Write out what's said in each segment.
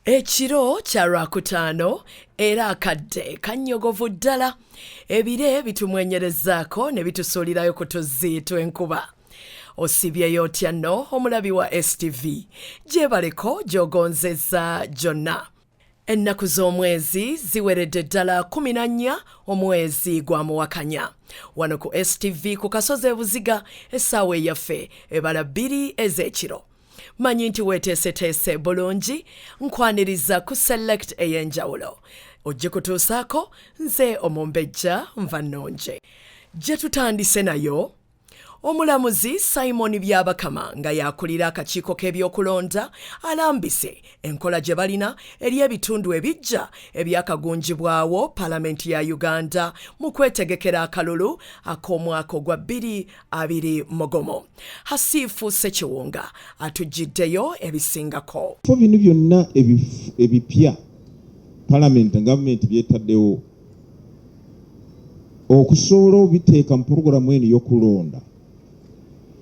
Ekiro kya Lwakutaano era akadde kanyogovu ddala. Ebire bitumwenyerezaako ne bitusuulirayo ku tuzzi tw'enkuba. Osibyeyo otya nno omulabi wa STV? Gyebaleko gy'ogonzezza gyonna. Ennaku z'omwezi ziweredde ddala 14 omwezi gwa Muwakanya. Wano ku STV ku Kasozi e Buziga essaawa eyaffe ebala 2 ez'ekiro. Manyi nti weeteeseteese bulungi, nkwaniriza ku select ey'enjawulo. Ojje kutuusaako, nze Omumbejja nva nnonje. Gye tutandise nayo, omulamuzi Simon Byabakama nga yakulira akakiiko k'ebyokulonda alambise enkola gye balina eri ebitundu ebijja ebyakagunjibwawo Paalamenti ya Uganda mu kwetegekera akalulu ak'omwaka ogwa 2020. Hasiifu Ssekiwunga atujjiddeyo ebisingako. Bino byonna ebipya Paalamenti gavumenti byetaddewo okusobola obiteeka mu puroguramu eno y'okulonda,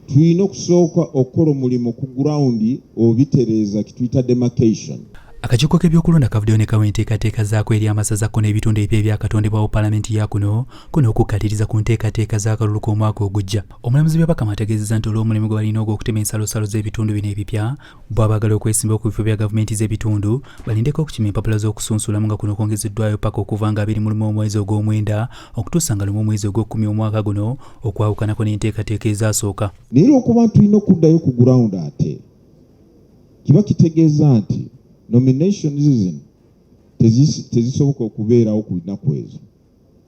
tulina okusooka okukola omulimu ku ground obitereeza kituyita demarcation. Akakiiko k'ebyokulonda kavuddeyo ne kawa enteekateeka zaako eri amasaza ko n'ebitundu ebipya ebyakatondebwawo Paalamenti ya kuno okukkaatiriza ku nteekateeka z'akalulu k'omwaka ogujja. Omulamuzi Byabakama ategeezezza nti olw'omulimu gwe balina ogw'okutema ensalosalo z'ebitundu bino ebipya, bw'aba baagala okwesimbawo ku bifo bya gavumenti z'ebitundu balindeko okukima empapula z'okusunsulamu nga kuno kwongezeddwayo paka okuva nga 21 omwezi ogw'omwenda okutuusa nga 1 omwezi ogw'okumi omwaka guno, okwawukanako n'enteekateeka ezaasooka. Naye olw'okuba tulina okuddayo ku ground ate kiba kitegeeza nti nominations tezisoboka okubeerawo ku lunaku ezo.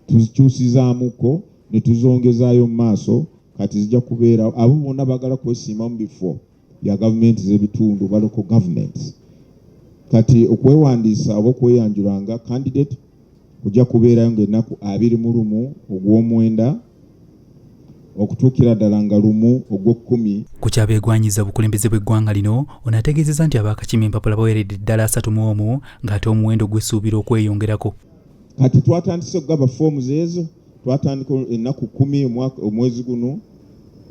Tuzikyusizaamuko ne tuzongezaayo mu maaso, kati zijja kubeerawo. Abo bonna bagala kwesimba mu bifo bya gavumenti z'ebitundu ba local governments. Kati okwewandiisa oba okweyanjulanga candidate kujja kubeerayo ng'ennaku 21 ogw'omwenda okutuukira ddala nga 1 ogw'okumi. Ku kyabeegwanyiza obukulembeze bw'eggwanga lino, ono ategeezezza nti abaakakima empapula baweeredde ddala 31 ng'ate omuwendo gw'esuubira okweyongerako. Kati twatandise okugaba foomu ezo, twatandika ennaku 10 omwezi guno,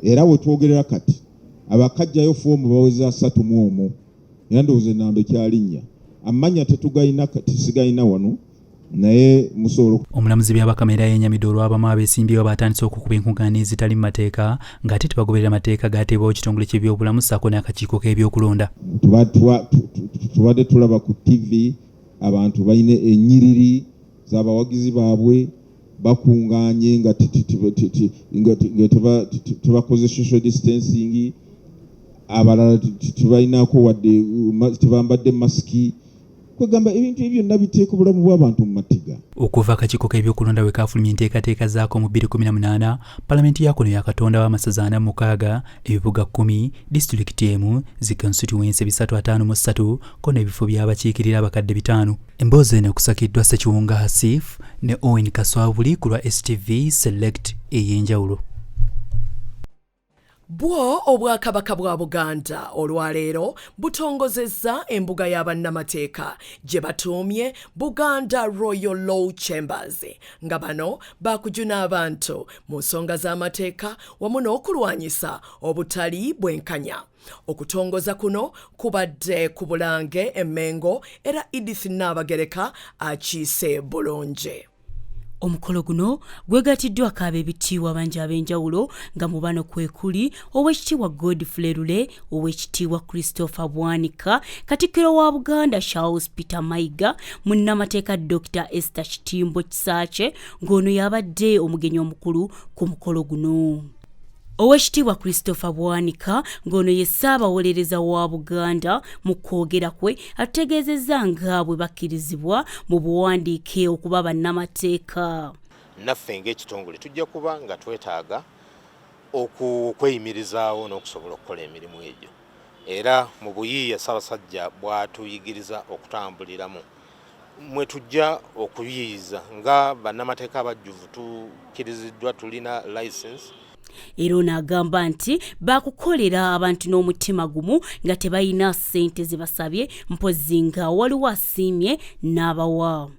era bwe twogerera kati abakajjayo foomu baweza 31. Era ndowooza ennamba ekyalinnya. Amanya tesigayina wano, naye musobola. Omulamuzi Byabakama era yenyamidde olw'abamu abeesimbyewo batandise okukuba enkuŋŋaana ezitali mu mateeka ng'ate tebagoberera mateeka gateebwawo kitongole ky'ebyobulamu ssaako n'akakiiko k'ebyokulonda. Tubadde tulaba ku TV abantu balina ennyiriri z'abawagizi baabwe bakuŋŋaanye nga tebakoze social distancing, abalala tebalinaako wadde tebambadde masiki. Kwegamba ebintu ebyo byonna biteeka obulamu bw'abantu mu matiga. Okuva akakiiko k'ebyokulonda we kaafulumya enteekateeka zaako mu 2018, Paalamenti ya kuno yakatondawo amasaza 46, ebibuga 10, disitulikiti emu, zi constituency 353 ko n'ebifo by'abakiikirira abakadde 5. Emboozi eno okusakiddwa Ssekiwunga Hasif ne Owen Kaswabuli ku lwa STV Select ey'enjawulo. Bwo Obwakabaka bwa Buganda olwaleero butongozezza embuga y'abannamateeka gye batuumye Buganda Royal Law Chambers, nga bano baakujuna abantu mu nsonga z'amateeka wamu n'okulwanyisa obutali bwenkanya. Okutongoza kuno kubadde ku Bulange e Mengo era Edith Naabagereka akiise bulungi. Omukolo guno gwegatiddwako ab'ebitiibwa bangi ab'enjawulo nga mu bano kwe kuli Oweekitiibwa Godfrey Lule, Oweekitiibwa Christopher Bwanika, Katikkiro wa Buganda Charles Peter Mayiga, munnamateeka Dr. Esther Kitimbo Kisaache ng'ono yabadde omugenyi omukulu ku mukolo guno. Oweekitiibwa Christopher Bwanika ng'ono ye Ssaabawolereza wa Buganda mu kwogera kwe ategeezezza nga bwe bakkirizibwa mu buwandiike okuba bannamateeka. Naffe ng'ekitongole tujja kuba nga twetaaga okweyimirizaawo n'okusobola okukola emirimu egyo. Era mu buyiiya Ssaabasajja bw'atuyigiriza okutambuliramu, mwe tujja okuyiiyiza nga bannamateeka abajjuvu tukkiriziddwa tulina license. Era n'agamba nti baakukolera abantu n'omutima gumu nga tebalina ssente ze basabye, mpozzi nga waliwo asiimye n'abawa.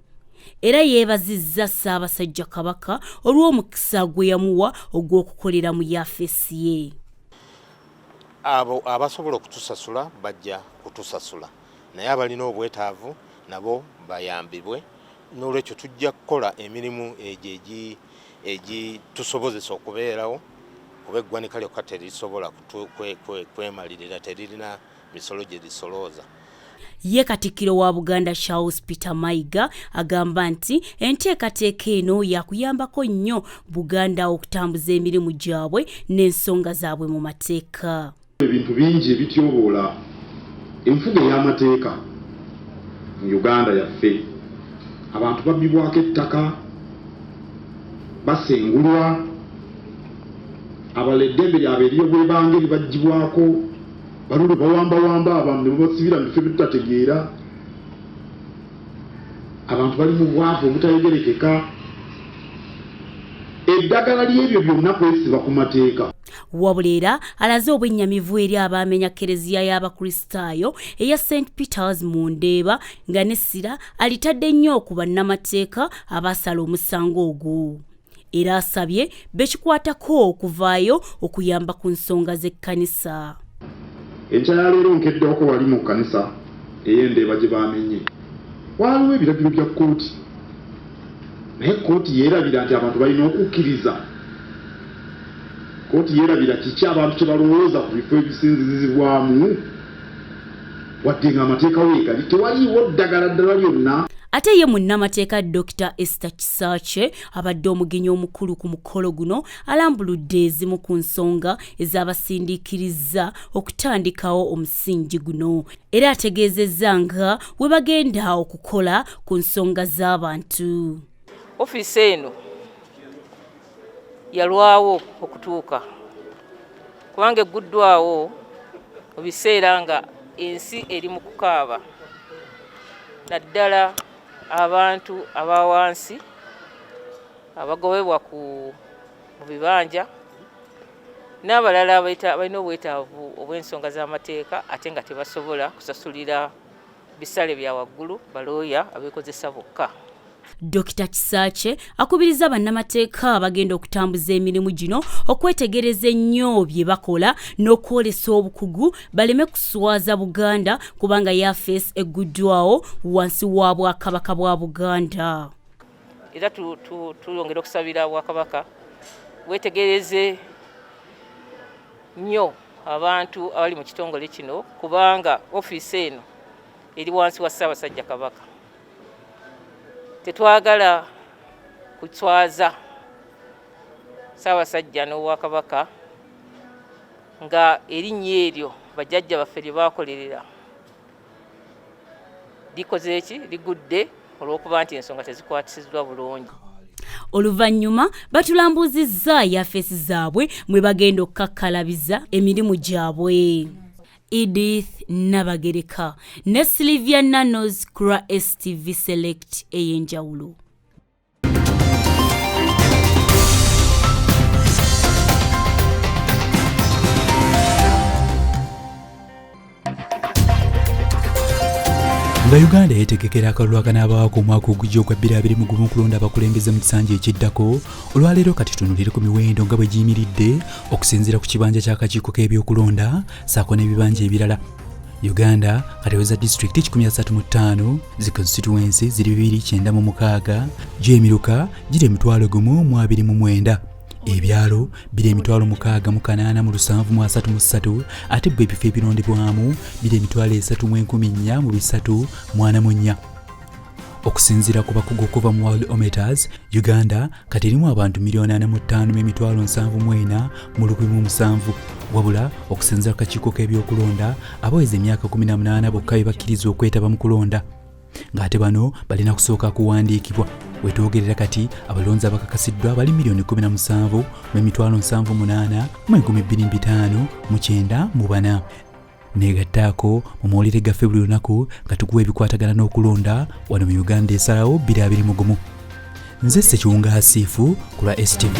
Era yeebazizza Ssaabasajja Kabaka olw'omukisa gwe yamuwa ogw'okukolera mu yaafeesi ye. Abo abasobola okutusasula bajja kutusasula, naye abalina obwetaavu nabo bayambibwe. N'olwekyo tujja kukola emirimu egyo egitusobozesa okubeerawo kuba eggwanika lyokka terisobola kwemalirira, teririna misolo gye lisolooza. Ye Katikkiro wa Buganda Charles Peter Mayiga agamba nti enteekateeka eno yakuyambako nnyo Buganda okutambuza emirimu gyabwe n'ensonga zaabwe mu mateeka. Ebintu bingi ebityoboola enfuga ey'amateeka mu Uganda yaffe. Abantu babbibwako ettaka, basengulwa, abaledembe lyabwe ery'obwebange libaggyibwako, balulu bawambawamba abantu ne babasibira mu bifo ebitutategeera. Abantu bali mu bwavu obutayogerekeka. Eddagala ly'ebyo byonna kwesiba ku mateeka. Wabulera alaze obwennyamivu eri abamenya kereziya y'abakristaayo eya St. Peters mu Ndeeba nga n'essira alitadde nnyo ku bannamateeka abaasala omusango ogwo. Era asabye bekikwatako okuvaayo okuyamba ku nsonga z'ekkanisa. Enkya ya leero nkeddeko wali mu kkanisa ey'Endeeba gye baamenye. Waaliwo ebiragiro bya kkooti. Naye kkooti yeerabira nti abantu balina okukkiriza. Kkooti yeerabira kiki abantu kye balowooza ku bifo ebisinzizibwamu wadde ng'amateeka weegali tewaliiwo ddagala ddala lyonna. Ate ye munnamateeka Dr. Esther Kisaache abadde omugenyi omukulu ku mukolo guno alambuludde ezimu ku nsonga ez'abasindiikiriza okutandikawo omusingi guno era ategeezezza nga we bagenda okukola ku nsonga z'abantu. Ofiisi eno yalwawo okutuuka kubanga egguddwawo mu biseera nga ensi eri mu kukaaba, naddala abantu abawansi abagobebwa mu bibanja n'abalala balina obwetaavu obw'ensonga z'amateeka ate nga tebasobola kusasulira bisale bya waggulu balooya abeekozesa bokka. Dr. Kisaache akubiriza bannamateeka abagenda okutambuza emirimu gino okwetegereza ennyo bye bakola n'okwolesa obukugu baleme kuswaza Buganda kubanga yafeesi egguddwawo wansi wa Bwakabaka bwa Buganda. Era tulongera okusabira Bwakabaka wetegereze nnyo abantu abali mu kitongole kino kubanga ofiisi eno eri wansi wa Ssaabasajja Kabaka. Tetwagala kutswaza Ssaabasajja n'Obwakabaka nga erinnya eryo bajjajja baffe lye baakolerera likoze eki ligudde olw'okuba nti ensonga tezikwatisiddwa bulungi. Oluvannyuma batulambuzizza yafeesi zaabwe mwe bagenda okukakkalabiza emirimu gyabwe. Edith Nabagereka ne Sylvia Nanos Kura STV Select ey'enjawulo. Nga Uganda yeetegekera akalulu akanaabaako omwaka ogujja ogwa 2021 okulonda abakulembeze mu kisanja ekiddako, olwaleero kati tutunulire ku miwendo nga bwe giyimiridde okusinziira ku kibanja ky'akakiiko k'ebyokulonda ssaako n'ebibanja ebirala. Uganda kati eweza disitulikiti 135, zi constituency ziri 296, gy'emiruka giri 1,029, ebyalo biri 6,837 ate bwe ebifo ebirondebwamu biri 3,344. Okusinziira ku bakugu okuva mu World Ometers, Uganda kati erimu abantu 45,74 mu 1,007, wabula okusinziira ku kakiiko k'ebyokulonda abaweza emyaka 18 bokka be bakkiriza okwetaba mu kulonda, ng'ate bano balina kusooka kuwandiikibwa. Wetwogerera kati abalonzi abakakasiddwa bali 1,78,325,9 negattaako mu mawulire gaffe buli lunaku nga tukuwa ebikwatagana n'okulonda wano mu Uganda esalawo 2021. Nze Ssekiwunga Asiifu ku lwa STV.